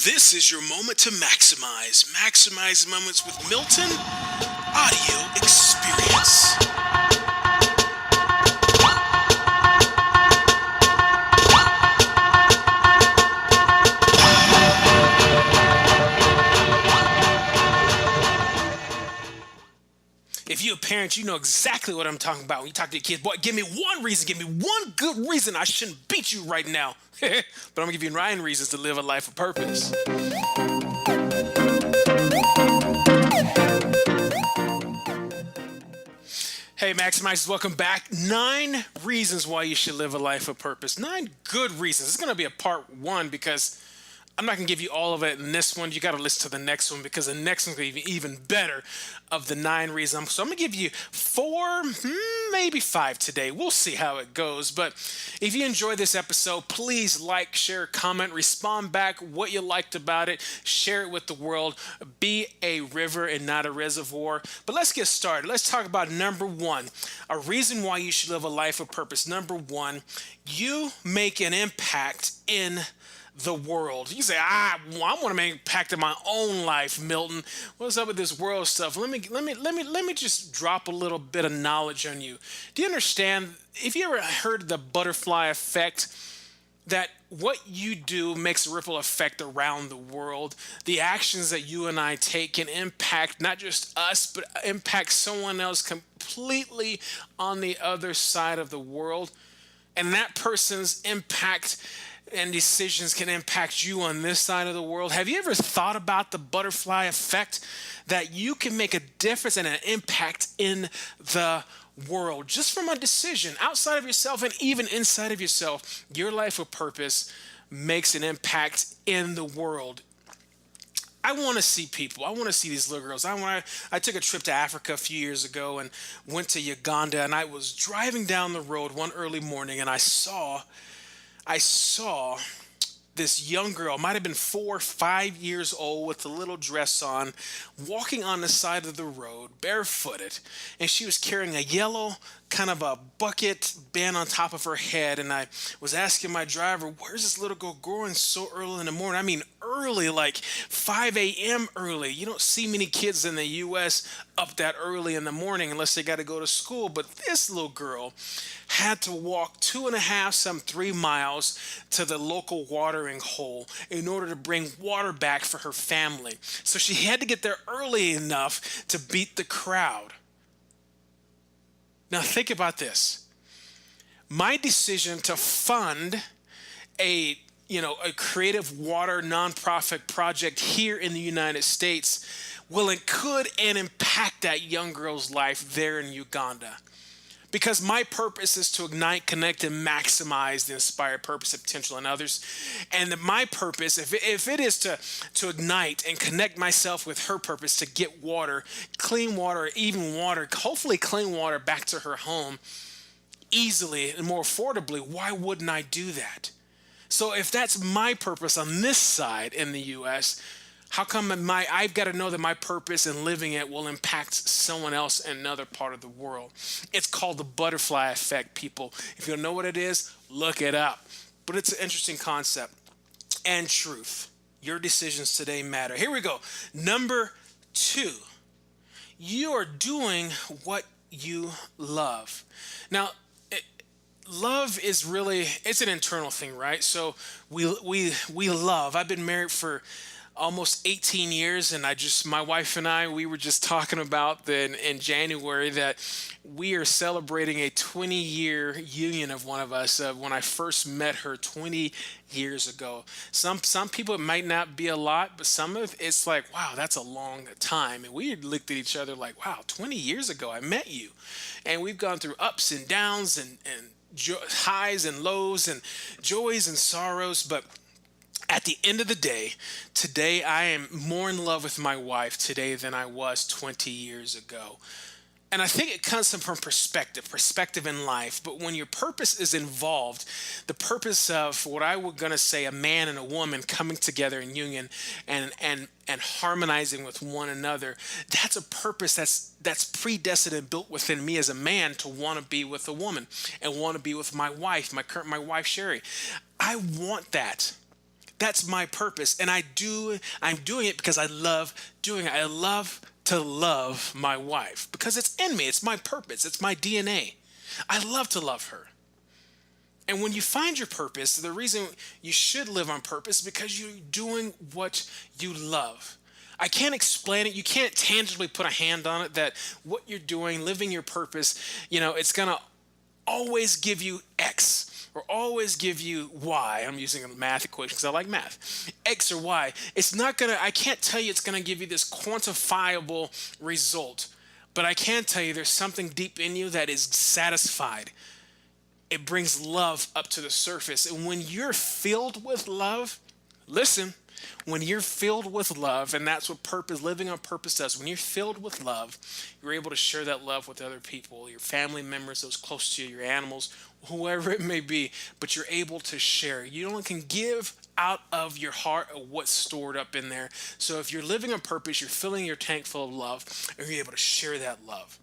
This is your moment to maximize. Maximize moments with Milton Audio Experience. If you're a parent, you know exactly what I'm talking about when you talk to your kids. Boy, give me one reason, give me one good reason I shouldn't beat you right now. But I'm gonna give you nine reasons to live a life of purpose. Hey, Maximizers, welcome back. Nine reasons why you should live a life of purpose. Nine good reasons. It's going to be a part one because I'm not going to give you all of it in this one. You got to listen to the next one because the next one's going to be even better of the nine reasons. So I'm going to give you four, maybe five today. We'll see how it goes. But if you enjoyed this episode, please like, share, comment, respond back what you liked about it. Share it with the world. Be a river and not a reservoir. But let's get started. Let's talk about number one, a reason why you should live a life of purpose. Number one, you make an impact in the world. You say, well, I want to make an impact in my own life, Milton. What's up with this world stuff? Let me just drop a little bit of knowledge on you. Do you understand? If you ever heard the butterfly effect, that what you do makes a ripple effect around the world. The actions that you and I take can impact not just us, but impact someone else completely on the other side of the world. And that person's impact and decisions can impact you on this side of the world. Have you ever thought about the butterfly effect, that you can make a difference and an impact in the world just from a decision outside of yourself and even inside of yourself? Your life of purpose makes an impact in the world. I want to see people. I want to see these little girls. I took a trip to Africa a few years ago and went to Uganda, and I was driving down the road one early morning, and I saw this young girl, might have been 4 or 5 years old, with a little dress on, walking on the side of the road, barefooted, and she was carrying a yellow kind of a bucket band on top of her head. And I was asking my driver, where's this little girl going so early in the morning? I mean, early, like 5 a.m. early. You don't see many kids in the U.S. up that early in the morning unless they got to go to school. But this little girl had to walk 2.5, some 3 miles to the local watering hole in order to bring water back for her family. So she had to get there early enough to beat the crowd. Now think about this. My decision to fund a creative water nonprofit project here in the United States could and impact that young girl's life there in Uganda. Because my purpose is to ignite, connect, and maximize the inspired purpose and potential in others. And my purpose, if it is to ignite and connect myself with her purpose to get water, clean water, even water, hopefully clean water back to her home easily and more affordably, why wouldn't I do that? So if that's my purpose on this side in the U.S., how come I've got to know that my purpose in living it will impact someone else in another part of the world? It's called the butterfly effect, people. If you don't know what it is, look it up. But it's an interesting concept. And truth. Your decisions today matter. Here we go. Number two, you are doing what you love. Now, love is really, it's an internal thing, right? So we love. I've been married for almost 18 years, and my wife and I, we were just talking about in January that we are celebrating a 20-year union of one of us when I first met her 20 years ago. Some people, it might not be a lot, but some of it's like, wow, that's a long time. And we looked at each other like, wow, 20 years ago I met you. And we've gone through ups and downs and highs and lows and joys and sorrows, but at the end of the day, today I am more in love with my wife today than I was 20 years ago. And I think it comes from perspective in life. But when your purpose is involved, the purpose of what I was going to say, a man and a woman coming together in union and harmonizing with one another, that's a purpose that's predestined and built within me as a man to want to be with a woman and want to be with my wife, my wife Sherry. I want that. That's my purpose. And I'm doing it because I love doing it. I love to love my wife because it's in me. It's my purpose. It's my DNA. I love to love her. And when you find your purpose, the reason you should live on purpose is because you're doing what you love. I can't explain it. You can't tangibly put a hand on it that what you're doing, living your purpose, it's going to always give you X or always give you Y. I'm using a math equation because I like math. X or Y. I can't tell you it's going to give you this quantifiable result, but I can tell you there's something deep in you that is satisfied. It brings love up to the surface. And when you're filled with love, listen, when you're filled with love, and that's what living on purpose does. When you're filled with love, you're able to share that love with other people, your family members, those close to you, your animals, whoever it may be, but you're able to share. You only can give out of your heart of what's stored up in there. So if you're living on purpose, you're filling your tank full of love, and you're able to share that love.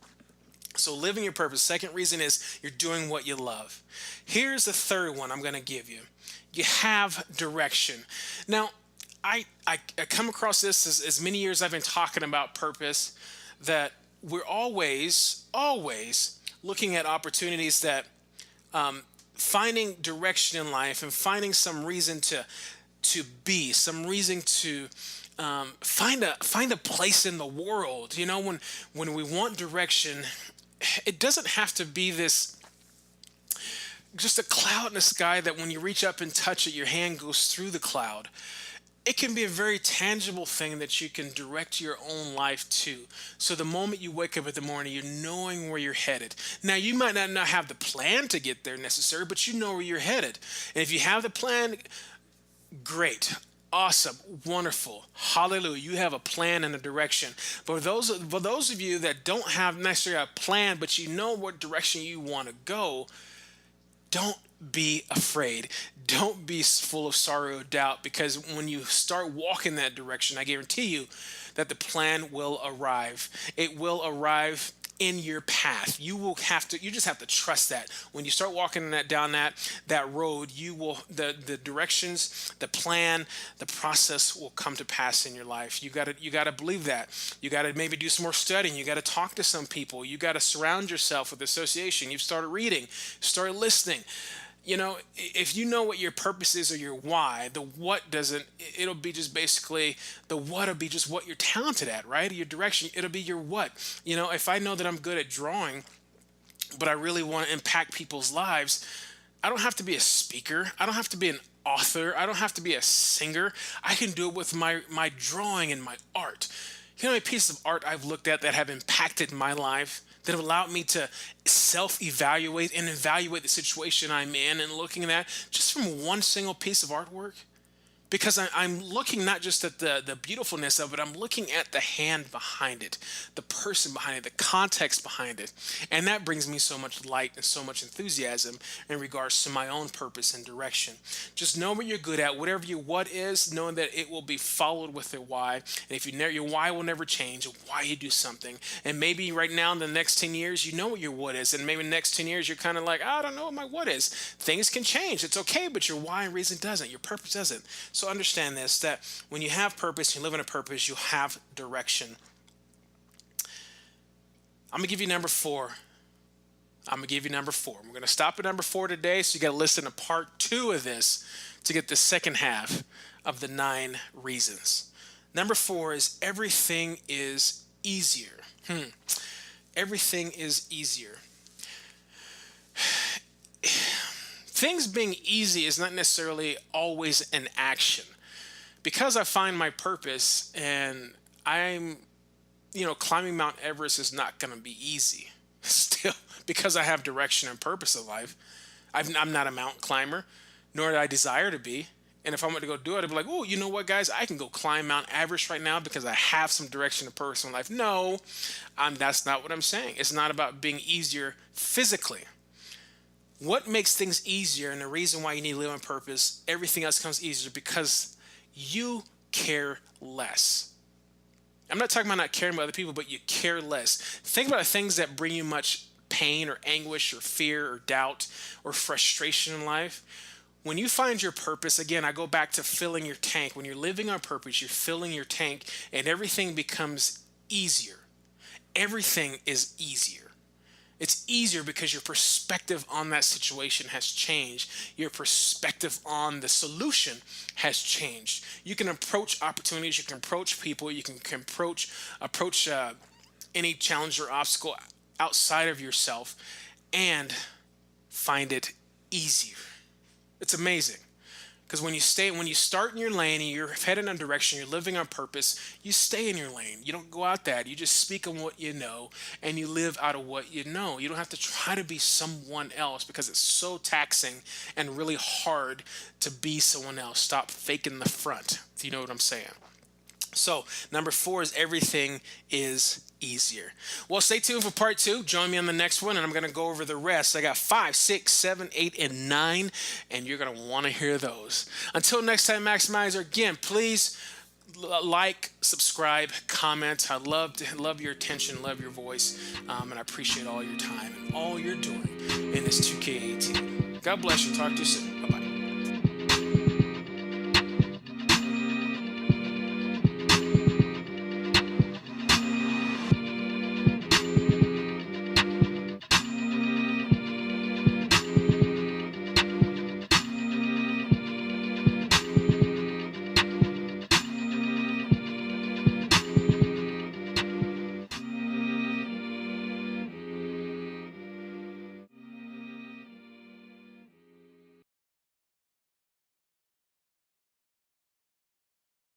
So living your purpose. Second reason is you're doing what you love. Here's the third one I'm going to give you. You have direction. Now, I come across this as many years I've been talking about purpose, that we're always looking at opportunities that finding direction in life and finding some reason to be, some reason to find a place in the world. When we want direction, it doesn't have to be this just a cloud in the sky that when you reach up and touch it, your hand goes through the cloud. It can be a very tangible thing that you can direct your own life to. So the moment you wake up in the morning, you're knowing where you're headed. Now, you might not have the plan to get there necessarily, but you know where you're headed. And if you have the plan, great. Awesome, wonderful, hallelujah. You have a plan and a direction. For those of you that don't have necessarily a plan, but you know what direction you want to go, don't be afraid. Don't be full of sorrow or doubt, because when you start walking that direction, I guarantee you that the plan will arrive. It will arrive in your path. You just have to trust that. When you start walking down that road, the directions, the plan, the process will come to pass in your life. You got to believe that. You got to maybe do some more studying. You got to talk to some people. You got to surround yourself with association. You've started reading, started listening. If you know what your purpose is or your why, the what doesn't, it'll be just basically, the what will be just what you're talented at, right? Your direction, it'll be your what. If I know that I'm good at drawing, but I really want to impact people's lives, I don't have to be a speaker. I don't have to be an author. I don't have to be a singer. I can do it with my drawing and my art. You know how many pieces of art I've looked at that have impacted my life, that have allowed me to self-evaluate and evaluate the situation I'm in, and looking at that just from one single piece of artwork? Because I'm looking not just at the beautifulness of it, I'm looking at the hand behind it, the person behind it, the context behind it. And that brings me so much light and so much enthusiasm in regards to my own purpose and direction. Just know what you're good at, whatever your what is, knowing that it will be followed with a why. And if your why will never change, why you do something. And maybe right now in the next 10 years, you know what your what is. And maybe in the next 10 years, you're kind of like, I don't know what my what is. Things can change. It's okay, but your why and reason doesn't. Your purpose doesn't. So understand this, that when you have purpose, you live in a purpose, you have direction. I'm going to give you number 4. We're going to stop at number 4 today, so you got to listen to part 2 of this to get the second half of the 9 reasons. Number 4 is everything is easier. Everything is easier. Things being easy is not necessarily always an action. Because I find my purpose, and I'm, climbing Mount Everest is not going to be easy. Still, because I have direction and purpose in life. I'm not a mountain climber, nor do I desire to be. And if I went to go do it, I'd be like, oh, you know what, guys? I can go climb Mount Everest right now because I have some direction and purpose in life. No, that's not what I'm saying. It's not about being easier physically. What makes things easier, and the reason why you need to live on purpose, everything else comes easier because you care less. I'm not talking about not caring about other people, but you care less. Think about the things that bring you much pain or anguish or fear or doubt or frustration in life. When you find your purpose, again, I go back to filling your tank. When you're living on purpose, you're filling your tank and everything becomes easier. Everything is easier. It's easier because your perspective on that situation has changed. Your perspective on the solution has changed. You can approach opportunities, you can approach people, you can approach any challenge or obstacle outside of yourself and find it easier. It's amazing. Because when you start in your lane and you're headed in a direction, you're living on purpose, you stay in your lane. You don't go out that. You just speak on what you know and you live out of what you know. You don't have to try to be someone else because it's so taxing and really hard to be someone else. Stop faking the front, if you know what I'm saying. So, number 4 is everything is easier. Well, stay tuned for part 2. Join me on the next one, and I'm going to go over the rest. I got 5, 6, 7, 8, and 9, and you're going to want to hear those. Until next time, Maximizer, again, please like, subscribe, comment. I love your attention, love your voice, and I appreciate all your time and all you're doing in this 2K18. God bless you. Talk to you soon.